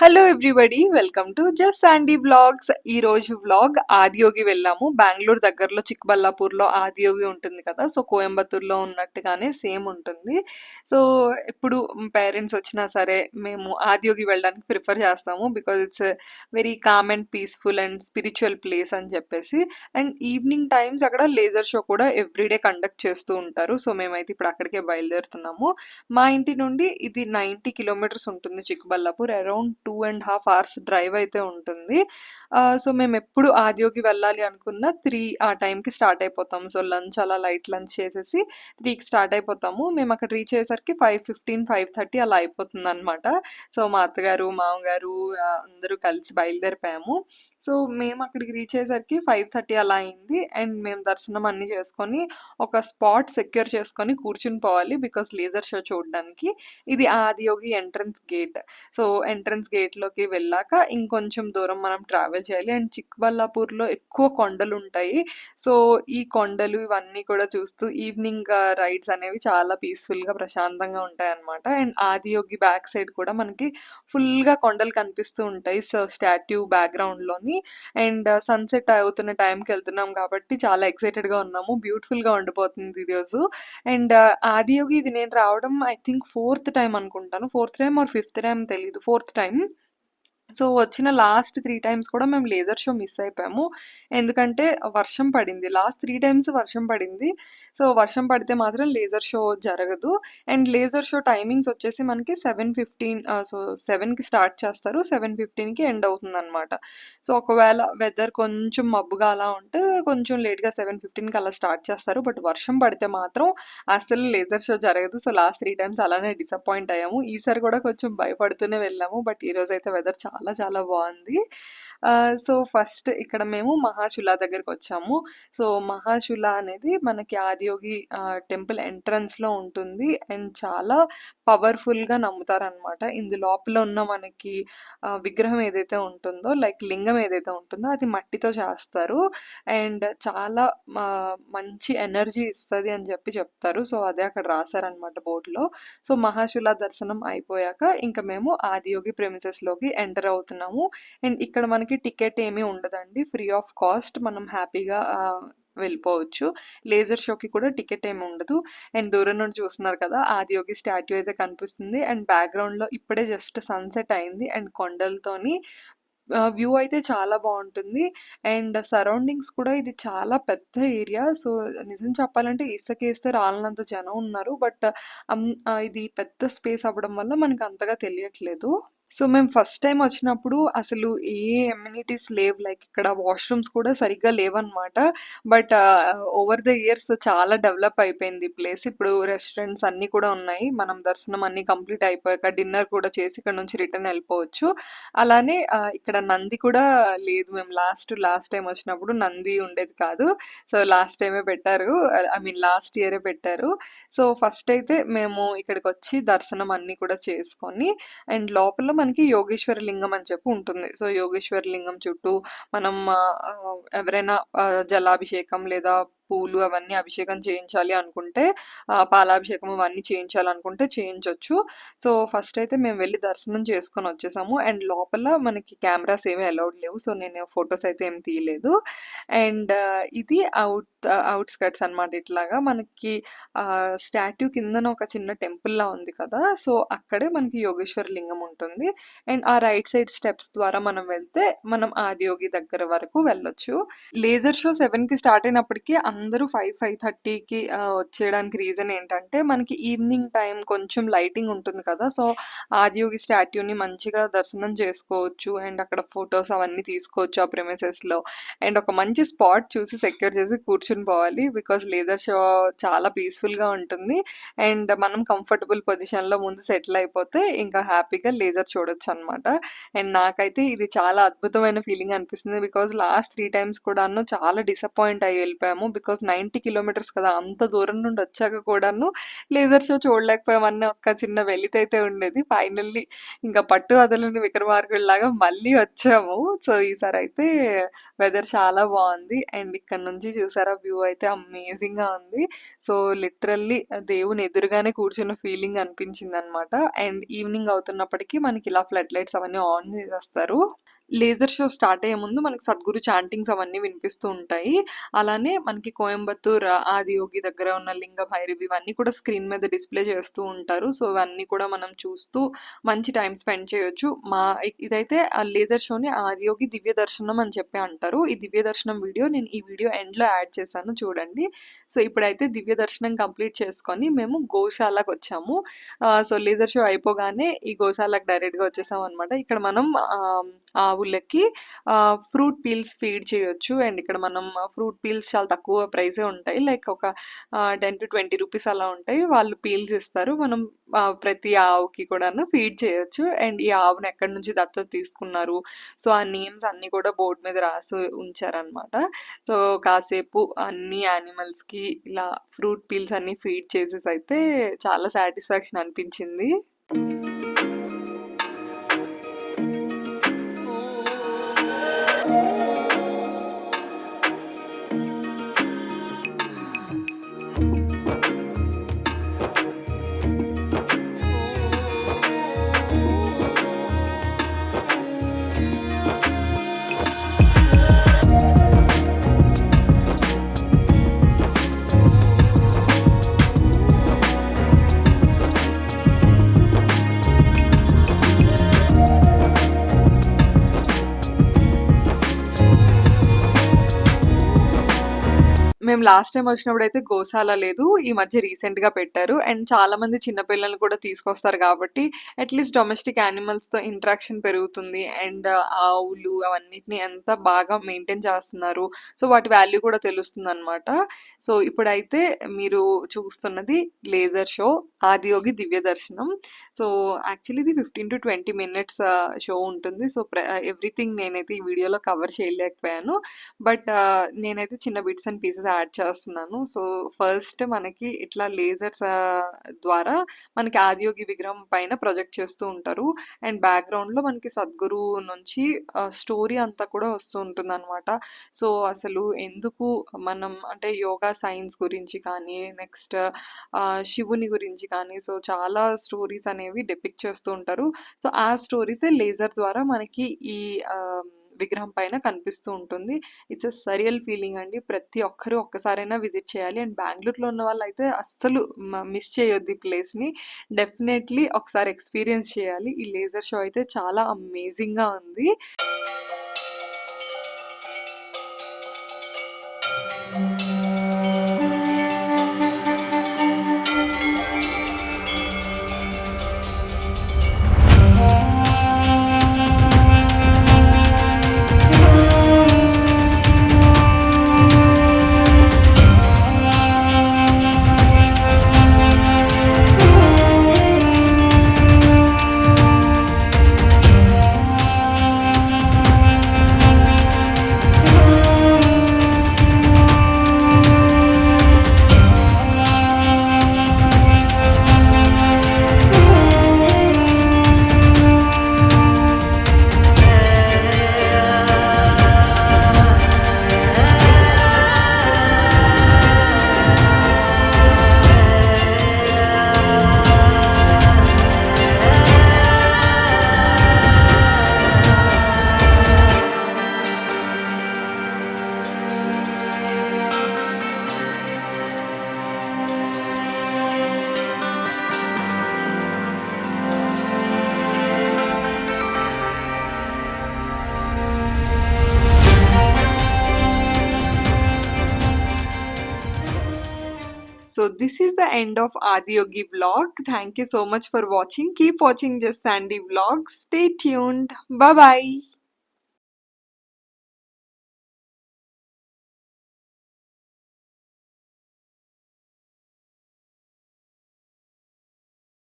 Hello everybody, welcome to just Sandy vlogs. ఈరోజు vlog Adiyogi వెళ్ళాము. బెంగళూరు దగ్గరలో చిక్కబల్లాపూర్లో ఆదియోగి ఉంటుంది కదా, సో కోయంబత్తూర్లో ఉన్నట్టుగానే సేమ్ ఉంటుంది. సో ఇప్పుడు పేరెంట్స్ వచ్చినా సరే మేము ఆదియోగి వెళ్ళడానికి ప్రిఫర్ చేస్తాము. Because it's very calm and peaceful and spiritual place అని చెప్పేసి. అండ్ ఈవినింగ్ టైమ్స్ అక్కడ లేజర్ షో కూడా ఎవ్రీడే కండక్ట్ చేస్తూ ఉంటారు. సో మేమైతే ఇప్పుడు అక్కడికే బయలుదేరుతున్నాము. మా ఇంటి నుండి ఇది 90 కిలోమీటర్స్ ఉంటుంది చిక్కబల్లాపూర్. అరౌండ్ 2.5 అవర్స్ డ్రైవ్ అయితే ఉంటుంది. సో మేము ఎప్పుడు ఆదియోగి వెళ్ళాలి అనుకున్న 3 ఆ టైంకి స్టార్ట్ అయిపోతాము. సో లంచ్ అలా లైట్ లంచ్ చేసేసి 3కి స్టార్ట్ అయిపోతాము. మేము అక్కడ రీచ్ అయ్యేసరికి 5:15, 5:30 అలా అయిపోతుంది అనమాట. సో మా అత్తగారు, మామగారు అందరూ కలిసి బయలుదేరిపోయాము. సో మేము అక్కడికి రీచ్ అయ్యేసరికి 5:30 అలా అయింది. అండ్ మేము దర్శనం అన్ని చేసుకొని ఒక స్పాట్ సెక్యూర్ చేసుకొని కూర్చుని పోవాలి, బికాస్ లేజర్ షో చూడడానికి. ఇది Adiyogi entrance gate. So entrance గేట్లోకి వెళ్ళాక ఇంకొంచెం దూరం మనం ట్రావెల్ చేయాలి. అండ్ చిక్కబల్లాపూర్లో ఎక్కువ కొండలు ఉంటాయి. సో ఈ కొండలు ఇవన్నీ కూడా చూస్తూ ఈవినింగ్ రైడ్స్ అనేవి చాలా పీస్ఫుల్గా ప్రశాంతంగా ఉంటాయి అన్నమాట. అండ్ ఆదియోగి బ్యాక్ సైడ్ కూడా మనకి ఫుల్గా కొండలు కనిపిస్తూ ఉంటాయి. సో స్టాట్యూ బ్యాక్గ్రౌండ్లోని. అండ్ సన్సెట్ అవుతున్న టైంకి వెళ్తున్నాం కాబట్టి చాలా ఎక్సైటెడ్గా ఉన్నాము. బ్యూటిఫుల్గా ఉండిపోతుంది ఈరోజు. అండ్ ఆదియోగి ఇది నేను రావడం ఐ థింక్ 4th టైం అనుకుంటాను. 4th time are 5th time తెలీదు. 4th time. సో వచ్చిన లాస్ట్ 3 టైమ్స్ కూడా మేము లేజర్ షో మిస్ అయిపోయాము. ఎందుకంటే వర్షం పడింది. లాస్ట్ 3 టైమ్స్ వర్షం పడింది. సో వర్షం పడితే మాత్రం లేజర్ షో జరగదు. అండ్ లేజర్ షో టైమింగ్స్ వచ్చేసి మనకి 7:15 సో 7కి స్టార్ట్ చేస్తారు. 7:15కి ఎండ్ అవుతుందన్నమాట. సో ఒకవేళ వెదర్ కొంచెం మబ్బుగా అలా ఉంటే కొంచెం లేట్‌గా 7:15కి అలా స్టార్ట్ చేస్తారు. బట్ వర్షం పడితే మాత్రం అస్సలు లేజర్ షో జరగదు. సో లాస్ట్ 3 టైమ్స్ అలానే డిసప్పాయింట్ అయ్యాము. ఈసారి కూడా కొంచెం భయపడుతూనే వెళ్ళాము. బట్ ఈరోజైతే వెదర్ చాలా చాలా బాగుంది. సో ఫస్ట్ ఇక్కడ మేము మహాశిల దగ్గరికి వచ్చాము. సో మహాశిల అనేది మనకి ఆదియోగి టెంపుల్ ఎంట్రన్స్లో ఉంటుంది. అండ్ చాలా పవర్ఫుల్గా నమ్ముతారనమాట. ఇందు లోపల ఉన్న మనకి విగ్రహం ఏదైతే ఉంటుందో, లైక్ లింగం ఏదైతే ఉంటుందో అది మట్టితో చేస్తారు. అండ్ చాలా మంచి ఎనర్జీ ఇస్తుంది అని చెప్పి చెప్తారు. సో అదే అక్కడ రాశారనమాట బోర్డులో. సో మహాశిల దర్శనం అయిపోయాక ఇంకా మేము ఆదియోగి ప్రెమిసెస్లోకి ఎంటర్ అవుతున్నాము. అండ్ ఇక్కడ మనకి టికెట్ ఏమీ ఉండదండి. ఫ్రీ ఆఫ్ కాస్ట్ మనం హ్యాపీగా వెళ్ళిపోవచ్చు. లేజర్ షోకి కూడా టికెట్ ఏమి ఉండదు. అండ్ దూరం నుండి చూస్తున్నారు కదా, ఆదియోగి స్టాట్యూ అయితే కనిపిస్తుంది. అండ్ బ్యాక్గ్రౌండ్లో ఇప్పుడే జస్ట్ సన్సెట్ అయింది. అండ్ కొండలతోని వ్యూ అయితే చాలా బాగుంటుంది. అండ్ సరౌండింగ్స్ కూడా ఇది చాలా పెద్ద ఏరియా. సో నిజం చెప్పాలంటే ఇసుకేస్తే రాలనంత జనం ఉన్నారు. బట్ ఇది పెద్ద స్పేస్ అవ్వడం వల్ల మనకు అంతగా తెలియట్లేదు. సో మేము ఫస్ట్ టైం వచ్చినప్పుడు అసలు ఏ ఎమ్యూనిటీస్ లేవు. లైక్ ఇక్కడ వాష్రూమ్స్ కూడా సరిగ్గా లేవన్నమాట. బట్ ఓవర్ ద ఇయర్స్ చాలా డెవలప్ అయిపోయింది ప్లేస్. ఇప్పుడు రెస్టారెంట్స్ అన్నీ కూడా ఉన్నాయి. మనం దర్శనం అన్నీ కంప్లీట్ అయిపోయాక డిన్నర్ కూడా చేసి ఇక్కడ నుంచి రిటర్న్ వెళ్ళిపోవచ్చు. అలానే ఇక్కడ నంది కూడా లేదు. మేము లాస్ట్ టైం వచ్చినప్పుడు నంది ఉండేది కాదు. సో లాస్ట్ టైమే పెట్టారు. ఐ మీన్ లాస్ట్ ఇయరే పెట్టారు. సో ఫస్ట్ అయితే మేము ఇక్కడికి వచ్చి దర్శనం అన్నీ కూడా చేసుకొని, అండ్ లోపల మనకి యోగేశ్వర లింగం అని చెప్పి ఉంటుంది. సో యోగేశ్వర లింగం చుట్టూ మనం ఎవరైనా జలాభిషేకం లేదా పూలు అవన్నీ అభిషేకం చేయించాలి అనుకుంటే, పాలాభిషేకం అవన్నీ చేయించాలనుకుంటే చేయించవచ్చు. సో ఫస్ట్ అయితే మేము వెళ్ళి దర్శనం చేసుకొని వచ్చేసాము. అండ్ లోపల మనకి కెమెరాస్ ఏమీ అలౌడ్ లేవు. సో నేను ఫొటోస్ అయితే ఏం తీయలేదు. అండ్ ఇది అవుట్స్కట్స్ అనమాట. ఇట్లాగా మనకి స్టాట్యూ కిందన ఒక చిన్న టెంపుల్లా ఉంది కదా, సో అక్కడే మనకి యోగేశ్వర లింగం ఉంటుంది. అండ్ ఆ రైట్ సైడ్ స్టెప్స్ ద్వారా మనం వెళ్తే మనం ఆదియోగి దగ్గర వరకు వెళ్ళొచ్చు. లేజర్ షో 7కి స్టార్ట్ అయినప్పటికీ అందరూ 5:30కి వచ్చేయడానికి రీజన్ ఏంటంటే, మనకి ఈవినింగ్ టైం కొంచెం లైటింగ్ ఉంటుంది కదా, సో ఆదియోగి స్టాట్యూని మంచిగా దర్శనం చేసుకోవచ్చు. అండ్ అక్కడ ఫొటోస్ అవన్నీ తీసుకోవచ్చు ఆ ప్రెమిసెస్లో. అండ్ ఒక మంచి స్పాట్ చూసి సెక్యూర్ చేసి కూర్చుని పోవాలి. బికాజ్ లేజర్ షో చాలా పీస్ఫుల్గా ఉంటుంది. అండ్ మనం కంఫర్టబుల్ పొజిషన్లో ముందు సెటిల్ అయిపోతే ఇంకా హ్యాపీగా లేజర్ చూడొచ్చు అనమాట. అండ్ నాకైతే ఇది చాలా అద్భుతమైన ఫీలింగ్ అనిపిస్తుంది. బికాజ్ లాస్ట్ 3 టైమ్స్ కూడాను చాలా డిసప్పాయింట్ అయ్యి వెళ్ళిపోయాము. బికాజ్ బికాజ్ 90 కిలోమీటర్స్ కదా! అంత దూరం నుండి వచ్చాక కూడాను లేజర్ షో చూడలేకపోయామన్న ఒక చిన్న వెలితైతే ఉండేది. ఫైనల్లీ ఇంకా పట్టు వదలని విక్రమార్కుడిలాగా మళ్ళీ వచ్చాము. సో, ఈసారైతే వెదర్ చాలా బావుంది. అండ్ ఇక్కడ నుంచి చూసారా వ్యూ అయితే అమేజింగ్‌గా ఉంది. సో, లిటరల్లీ దేవుని ఎదురుగానే కూర్చున్న ఫీలింగ్ అనిపించిందనమాట. అండ్ ఈవినింగ్ అవుతున్నప్పటికి మనకి ఇలా ఫ్లడ్ లైట్స్ అవన్నీ ఆన్ చేసేస్తారు. లేజర్ షో స్టార్ట్ అయ్యే ముందు మనకి సద్గురు చాంటింగ్స్ అవన్నీ వినిపిస్తూ ఉంటాయి. అలానే మనకి కోయంబత్తూర్ ఆదియోగి దగ్గర ఉన్న లింగ భైరవి ఇవన్నీ కూడా స్క్రీన్ మీద డిస్‌ప్లే చేస్తూ ఉంటారు. సో, ఇవన్నీ కూడా మనం చూస్తూ మంచి టైమ్ స్పెండ్ చేయొచ్చు. ఇదైతే ఆ లేజర్ షోని ఆదియోగి దివ్య దర్శనం అని చెప్పి అంటారు. ఈ దివ్య దర్శనం వీడియో నేను ఈ వీడియో ఎండ్‌లో యాడ్ చేశాను చూడండి. సో, ఇప్పుడైతే దివ్య దర్శనం కంప్లీట్ చేసుకొని మేము గోశాలకొచ్చాము. సో, లేజర్ షో అయిపోగానే ఈ గోశాలకు డైరెక్ట్‌గా వచ్చేసామనమాట. ఇక్కడ మనం ఆవులకి ఫ్రూట్ పీల్స్ ఫీడ్ చేయొచ్చు. అండ్ ఇక్కడ మనం ఫ్రూట్ పీల్స్ చాలా తక్కువ ప్రైసే ఉంటాయి. లైక్ ఒక 10-20 రూపీస్ అలా ఉంటాయి. వాళ్ళు పీల్స్ ఇస్తారు. మనం ప్రతి ఆవుకి కూడాను ఫీడ్ చేయొచ్చు. అండ్ ఈ ఆవుని ఎక్కడి నుంచి దత్తత తీసుకున్నారు. సో, ఆ నేమ్స్ అన్నీ కూడా బోర్డ్ మీద రాసి ఉంచారనమాట. సో, కాసేపు అన్ని యానిమల్స్‌కి ఇలా ఫ్రూట్ పీల్స్ అన్నీ ఫీడ్ చేసేసైతే చాలా సాటిస్ఫాక్షన్ అనిపించింది. మేము లాస్ట్ టైమ్ వచ్చినప్పుడైతే గోశాల లేదు. ఈ మధ్య రీసెంట్‌గా పెట్టారు. అండ్ చాలా మంది చిన్న పిల్లల్ని కూడా తీసుకొస్తారు కాబట్టి అట్‌లీస్ట్ డొమెస్టిక్ యానిమల్స్‌తో ఇంటరాక్షన్ పెరుగుతుంది. అండ్ ఆవులు అవన్నిటిని ఎంత బాగా మెయింటైన్ చేస్తున్నారు. సో, వాటి వాల్యూ కూడా తెలుస్తుందనమాట. సో, ఇప్పుడైతే మీరు చూస్తున్నది లేజర్ షో ఆదియోగి దివ్య దర్శనం. సో, యాక్చువల్లీ ఇది 15-20 మినిట్స్ షో ఉంటుంది. సో, ఎవ్రీథింగ్ నేనైతే ఈ వీడియోలో కవర్ చేయలేకపోయాను. బట్ నేనైతే చిన్న బిట్స్ అండ్ పీసెస్ యాడ్ చేస్తున్నాను. సో, ఫస్ట్ మనకి ఇట్లా లేజర్స్ ద్వారా మనకి ఆదియోగి విగ్రహం పైన ప్రొజెక్ట్ చేస్తూ ఉంటారు. అండ్ బ్యాక్‌గ్రౌండ్‌లో మనకి సద్గురు నుంచి స్టోరీ అంతా కూడా వస్తూ ఉంటుందనమాట. సో, అసలు ఎందుకు మనం అంటే యోగా సైన్స్ గురించి కానీ, నెక్స్ట్ శివుని గురించి కానీ, సో, చాలా స్టోరీస్ అనేవి డెపిక్ట్ చేస్తూ ఉంటారు. సో, ఆ స్టోరీసే లేజర్ ద్వారా మనకి ఈ విగ్రహం పైన కనిపిస్తూ ఉంటుంది. ఇట్స్ ఎ సరియల్ ఫీలింగ్ అండి. ప్రతి ఒక్కరు ఒక్కసారైనా విజిట్ చేయాలి. అండ్ బెంగుళూరులో ఉన్న వాళ్ళైతే అస్సలు మిస్ చేయొద్దు ఈ ప్లేస్‌ని. డెఫినెట్‌లీ ఒకసారి ఎక్స్‌పీరియన్స్ చేయాలి. ఈ లేజర్ షో అయితే చాలా అమేజింగ్‌గా ఉంది. So this is the end of Adiyogi vlog. Thank you so much for watching. Keep watching Just Sandy vlogs. Stay tuned. Bye bye.